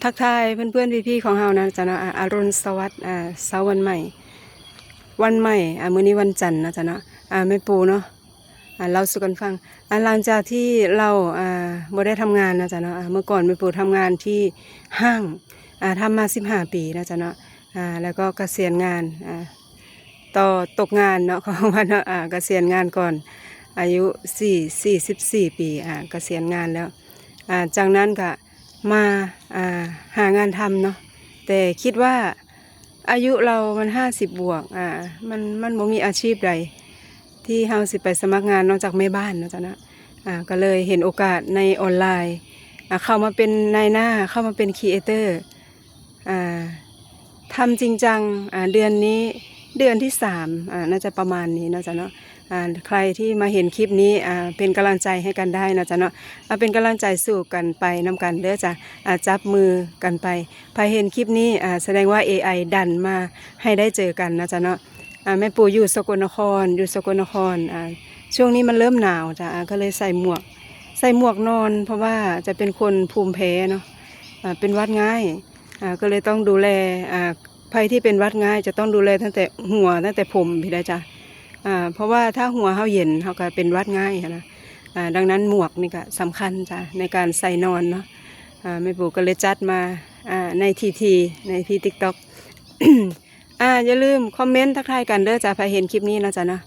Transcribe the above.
ทักทายเพื่อนๆพี่ๆของเฮานะจ๊ะเนาะอรุณสวัสดิ์เช้าวันใหม่มื้อนี้วันจันทร์นะจ๊ะเนาะแม่ปูเนาะเล่าสู่กันฟังหลังจากที่เราบ่ได้ทำงานนะจ๊ะเนาะเมื่อก่อนแม่ปูทำงานที่ห้างทำมา15 ปีนะจ๊ะเนาะแล้วก็เกษียณงานต่อตกงานเนาะของวันเนาะเกษียณงานก่อนอายุ44 ปีเกษียณงานแล้วจากนั้นก็มาหางานทำเนาะแต่คิดว่าอายุเรามัน50 บวกมันบ่มีอาชีพใดที่เฮาสิไปสมัครงานนอกจากแม่บ้านนะจ๊ะนะก็เลยเห็นโอกาสในออนไลน์เข้ามาเป็นนายหน้าเข้ามาเป็นครีเอเตอร์ทำจริงจังเดือนนี้เดือนที่3น่าจะประมาณนี้นะจ๊ะเนาะใครที่มาเห็นคลิปนี้เป็นกำลังใจให้กันได้นะจ๊ะเนาะเป็นกำลังใจสู่กันไปนำกันเด้อจ้ะจับมือกันไปพอเห็นคลิปนี้แสดงว่า AI ดันมาให้ได้เจอกันนะจ๊ะเนาะแม่ปู่อยู่สกลนครช่วงนี้มันเริ่มหนาวจ้ะก็เลยใส่หมวกนอนเพราะว่าจะเป็นคนภูมิแพ้เนาะเป็นหวัดง่ายก็เลยต้องดูแลภัยที่เป็นหวัดง่ายจะต้องดูแลตั้งแต่หัวตั้งแต่ผมพี่ได้จ้ะเพราะว่าถ้าหัวเขาเย็นเขาก็เป็นหวัดง่ายนะดังนั้นหมวกนี่ก็สำคัญจ้ะในการใส่นอนเนาะแม่ปู่ก็เลยจัดมาในที่ TikTok อย่าลืมคอมเมนต์ทักทายกันเด้อจ้ะพอเห็นคลิปนี้นะจ๊ะเนาะ